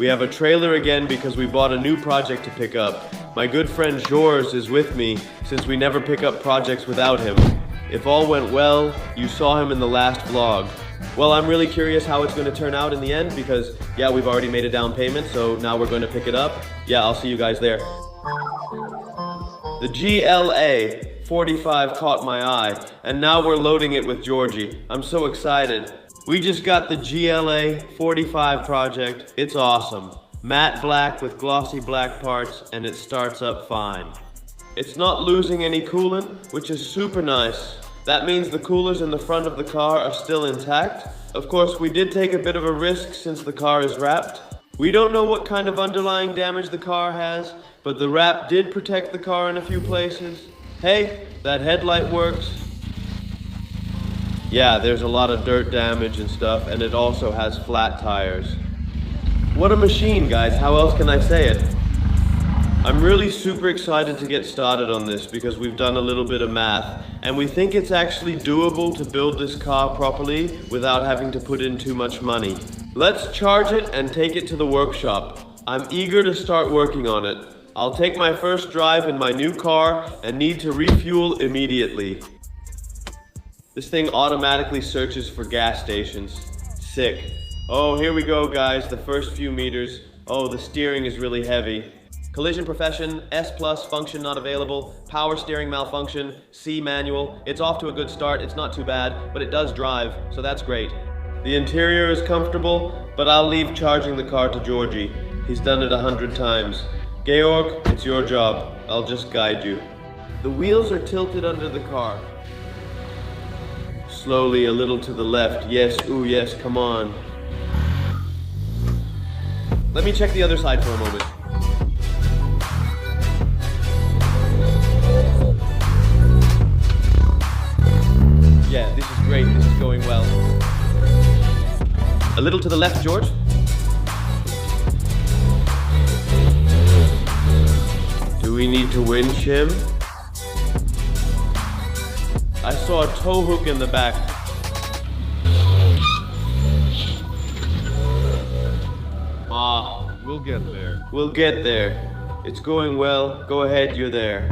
We have a trailer again because we bought a new project to pick up. My good friend Georges is with me since we never pick up projects without him. If all went well, you saw him in the last vlog. Well, I'm really curious how it's going to turn out in the end because, yeah, we've already made a down payment, so now we're going to pick it up. Yeah, I'll see you guys there. The GLA45 caught my eye, and now we're loading it with Georgie. I'm so excited. We just got the GLA45 project. It's awesome. Matte black with glossy black parts, and it starts up fine. It's not losing any coolant, which is super nice. That means the coolers in the front of the car are still intact. Of course, we did take a bit of a risk since the car is wrapped. We don't know what kind of underlying damage the car has, but the wrap did protect the car in a few places. Hey, that headlight works. Yeah, there's a lot of dirt damage and stuff, and it also has flat tires. What a machine, guys. How else can I say it? I'm really super excited to get started on this because we've done a little bit of math, and we think it's actually doable to build this car properly without having to put in too much money. Let's charge it and take it to the workshop. I'm eager to start working on it. I'll take my first drive in my new car and need to refuel immediately. This thing automatically searches for gas stations. Sick. Oh, here we go, guys, the first few meters. Oh, the steering is really heavy. Collision profession, S+ function not available, power steering malfunction, C manual. It's off to a good start, it's not too bad, but it does drive, so that's great. The interior is comfortable, but I'll leave charging the car to Georgie. He's done it 100 times. Georg, it's your job. I'll just guide you. The wheels are tilted under the car. Slowly a little to the left. Yes, ooh yes, come on. Let me check the other side for a moment. Yeah, this is great, this is going well. A little to the left, George. Do we need to winch him? I saw a tow hook in the back. We'll get there. We'll get there. It's going well. Go ahead, you're there.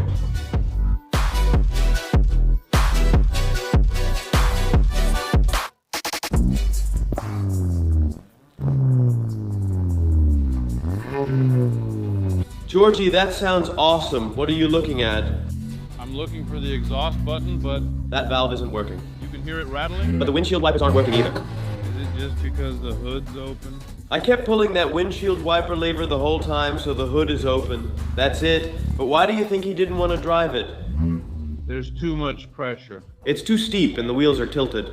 Georgie, that sounds awesome. What are you looking at? I'm looking for the exhaust button, but That valve isn't working. you can hear it rattling? But the windshield wipers aren't working either. Is it just because the hood's open? I kept pulling that windshield wiper lever the whole time so the hood is open. That's it. But why do you think he didn't want to drive it? There's too much pressure. It's too steep and the wheels are tilted.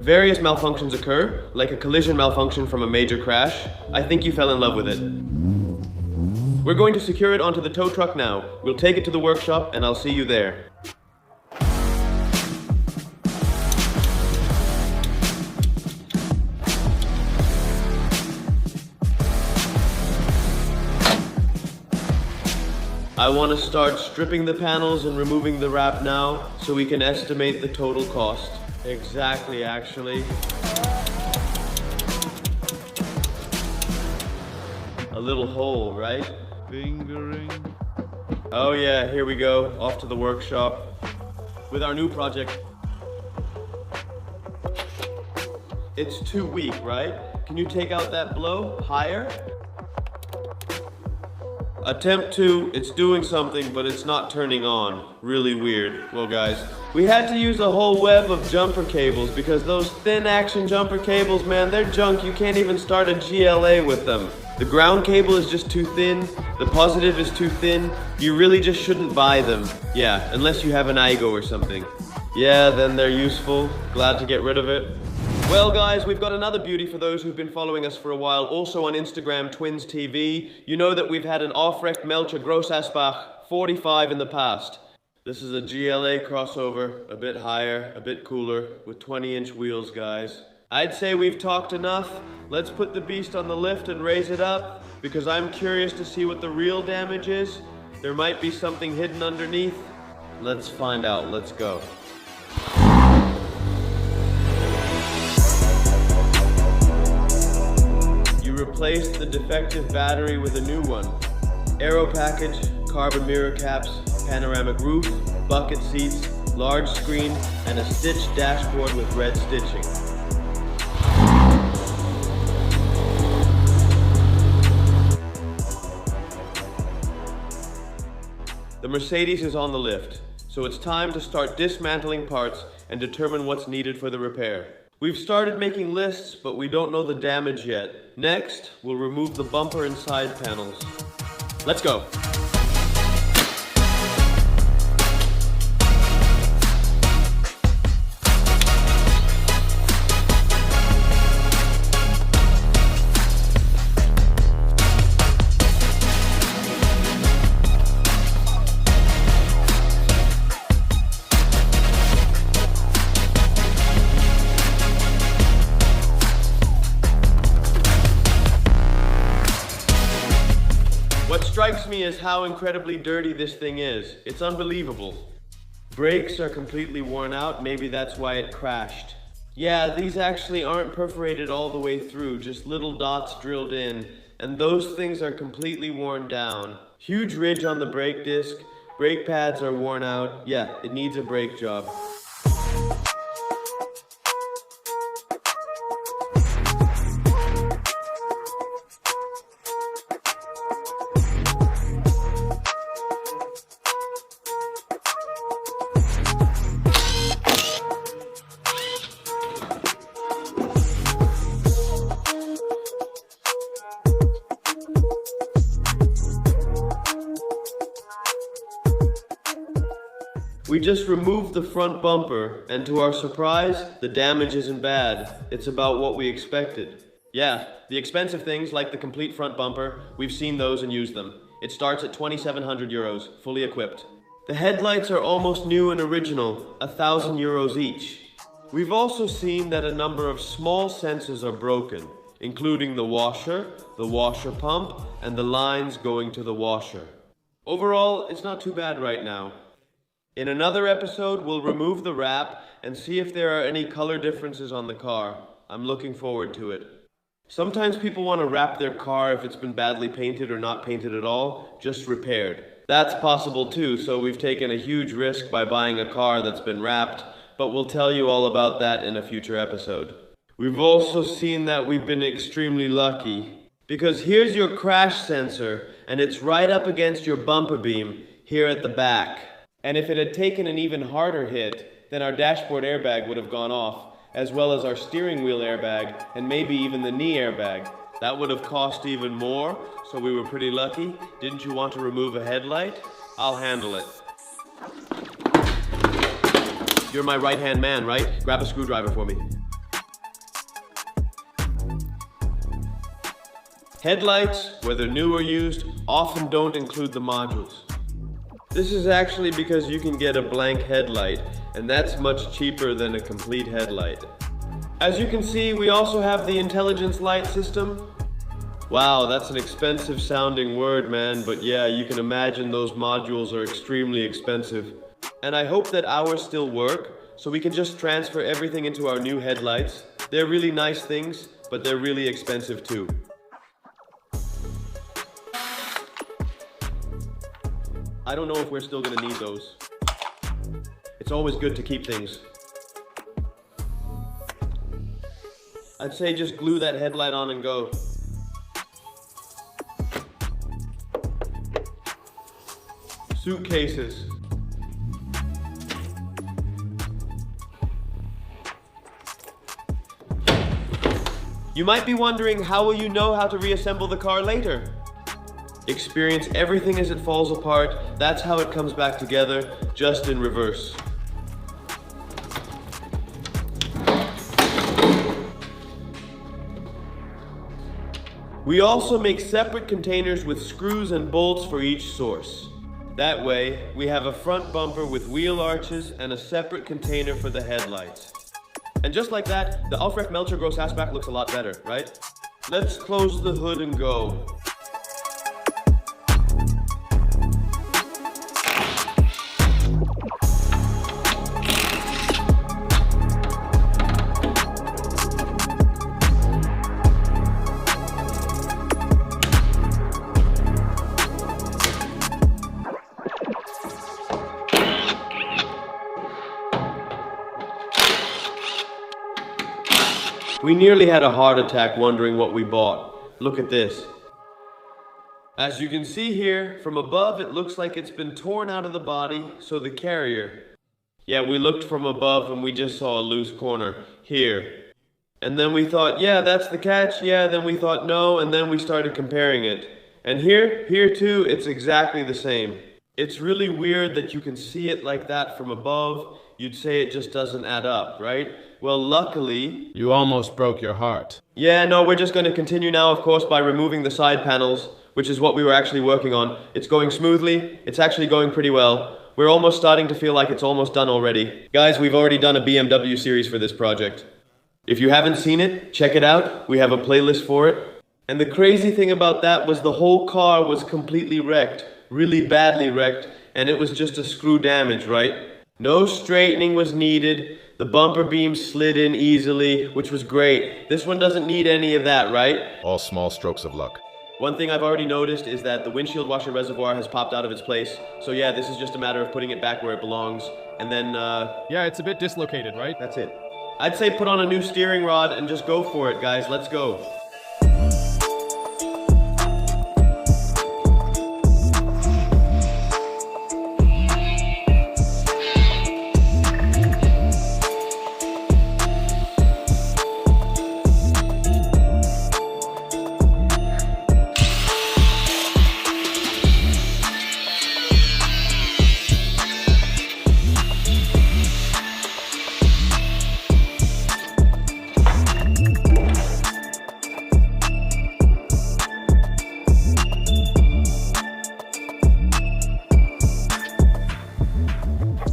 Various malfunctions occur, like a collision malfunction from a major crash. I think you fell in love with it. We're going to secure it onto the tow truck now. We'll take it to the workshop and I'll see you there. I want to start stripping the panels and removing the wrap now so we can estimate the total cost. Exactly, actually. A little hole, right? Fingering. Oh yeah, here we go, off to the workshop with our new project. It's too weak, right? Can you take out that blow higher? Attempt 2, it's doing something, but it's not turning on. Really weird. Well guys, we had to use a whole web of jumper cables because those thin action jumper cables, man, they're junk. You can't even start a GLA with them. The ground cable is just too thin, the positive is too thin. You really just shouldn't buy them. Yeah, unless you have an IGO or something. Yeah, then they're useful. Glad to get rid of it. Well guys, we've got another beauty for those who've been following us for a while, also on Instagram, Twins TV. You know that we've had an Aufrecht Melcher Grossasbach 45 in the past. This is a GLA crossover, a bit higher, a bit cooler, with 20-inch wheels, guys. I'd say we've talked enough. Let's put the beast on the lift and raise it up, because I'm curious to see what the real damage is. There might be something hidden underneath. Let's find out, let's go. replaced the defective battery with a new one. Aero package, carbon mirror caps, panoramic roof, bucket seats, large screen, and a stitched dashboard with red stitching. The Mercedes is on the lift, so it's time to start dismantling parts and determine what's needed for the repair. We've started making lists, but we don't know the damage yet. Next, we'll remove the bumper and side panels. Let's go! What strikes me is how incredibly dirty this thing is. It's unbelievable. Brakes are completely worn out, maybe that's why it crashed. Yeah, these actually aren't perforated all the way through, just little dots drilled in, and those things are completely worn down. Huge ridge on the brake disc, brake pads are worn out. Yeah, it needs a brake job. We just removed the front bumper, and to our surprise, the damage isn't bad. It's about what we expected. Yeah, the expensive things like the complete front bumper, we've seen those and used them. It starts at 2,700 euros, fully equipped. The headlights are almost new and original, 1,000 euros each. We've also seen that a number of small sensors are broken, including the washer pump, and the lines going to the washer. Overall, it's not too bad right now. In another episode, we'll remove the wrap and see if there are any color differences on the car. I'm looking forward to it. Sometimes people want to wrap their car if it's been badly painted or not painted at all, just repaired. That's possible too, so we've taken a huge risk by buying a car that's been wrapped, but we'll tell you all about that in a future episode. We've also seen that we've been extremely lucky, because here's your crash sensor, and it's right up against your bumper beam here at the back. And if it had taken an even harder hit, then our dashboard airbag would have gone off, as well as our steering wheel airbag, and maybe even the knee airbag. That would have cost even more, so we were pretty lucky. Didn't you want to remove a headlight? I'll handle it. You're my right-hand man, right? Grab a screwdriver for me. Headlights, whether new or used, often don't include the modules. This is actually because you can get a blank headlight, and that's much cheaper than a complete headlight. As you can see, we also have the intelligence light system. Wow, that's an expensive sounding word, man, but yeah, you can imagine those modules are extremely expensive. And I hope that ours still work, so we can just transfer everything into our new headlights. They're really nice things, but they're really expensive too. I don't know if we're still gonna need those. It's always good to keep things. I'd say just glue that headlight on and go. Suitcases. You might be wondering, how will you know how to reassemble the car later? Experience everything as it falls apart. That's how it comes back together, just in reverse. We also make separate containers with screws and bolts for each source. That way, we have a front bumper with wheel arches and a separate container for the headlights. And just like that, the Aufrecht Melcher Gross Asbach looks a lot better, right? Let's close the hood and go. We nearly had a heart attack wondering what we bought. Look at this. As you can see here, from above it looks like it's been torn out of the body, so the carrier. Yeah, we looked from above and we just saw a loose corner. Here. And then we thought, yeah, that's the catch. Yeah, then we thought, no, and then we started comparing it. And here too, it's exactly the same. It's really weird that you can see it like that from above. You'd say it just doesn't add up, right? Well, luckily... You almost broke your heart. Yeah, no, we're just going to continue now, of course, by removing the side panels, which is what we were actually working on. It's going smoothly. It's actually going pretty well. We're almost starting to feel like it's almost done already. Guys, we've already done a BMW series for this project. If you haven't seen it, check it out. We have a playlist for it. And the crazy thing about that was the whole car was completely wrecked. Really badly wrecked. And it was just a screw damage, right? No straightening was needed. The bumper beams slid in easily, which was great. This one doesn't need any of that, right? All small strokes of luck. One thing I've already noticed is that the windshield washer reservoir has popped out of its place. So yeah, this is just a matter of putting it back where it belongs. And then, Yeah, it's a bit dislocated, right? that's it. I'd say put on a new steering rod and just go for it, guys. Let's go.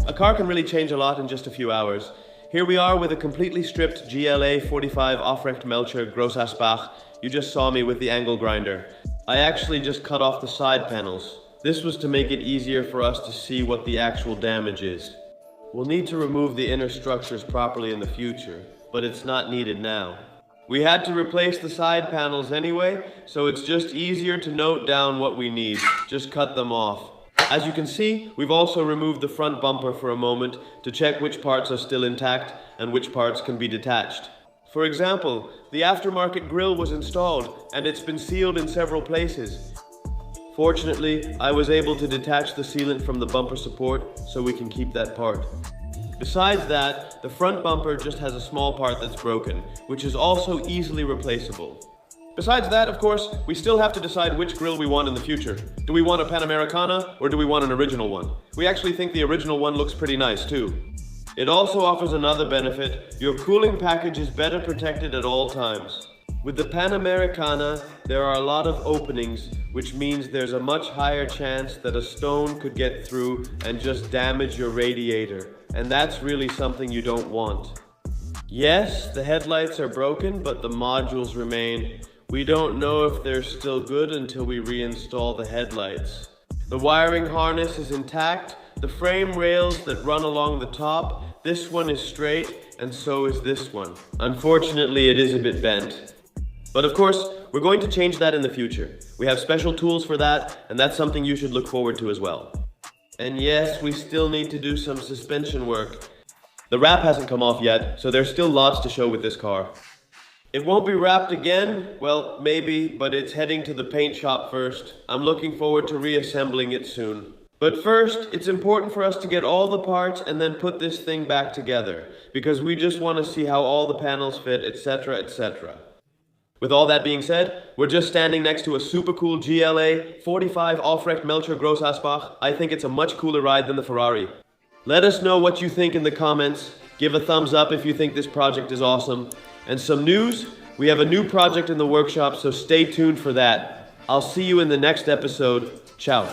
A car can really change a lot in just a few hours. Here we are with a completely stripped GLA45 Aufrecht Melcher Grossasbach. You just saw me with the angle grinder. I actually just cut off the side panels. This was to make it easier for us to see what the actual damage is. We'll need to remove the inner structures properly in the future, but it's not needed now. We had to replace the side panels anyway, so it's just easier to note down what we need. Just cut them off. As you can see, we've also removed the front bumper for a moment to check which parts are still intact and which parts can be detached. For example, the aftermarket grille was installed and it's been sealed in several places. Fortunately, I was able to detach the sealant from the bumper support so we can keep that part. Besides that, the front bumper just has a small part that's broken, which is also easily replaceable. Besides that, of course, we still have to decide which grille we want in the future. Do we want a Panamericana or do we want an original one? We actually think the original one looks pretty nice too. It also offers another benefit. Your cooling package is better protected at all times. With the Panamericana, there are a lot of openings, which means there's a much higher chance that a stone could get through and just damage your radiator. And that's really something you don't want. Yes, the headlights are broken, but the modules remain. We don't know if they're still good until we reinstall the headlights. The wiring harness is intact. The frame rails that run along the top, this one is straight, and so is this one. Unfortunately, it is a bit bent. But of course, we're going to change that in the future. We have special tools for that, and that's something you should look forward to as well. And yes, we still need to do some suspension work. The wrap hasn't come off yet, so there's still lots to show with this car. It won't be wrapped again, well, maybe, but it's heading to the paint shop first. I'm looking forward to reassembling it soon. But first, it's important for us to get all the parts and then put this thing back together, because we just want to see how all the panels fit, etc., etc. With all that being said, we're just standing next to a super cool GLA45 Aufrecht Melcher Grossasbach. I think it's a much cooler ride than the Ferrari. Let us know what you think in the comments. Give a thumbs up if you think this project is awesome. And some news, we have a new project in the workshop, so stay tuned for that. I'll see you in the next episode. Ciao.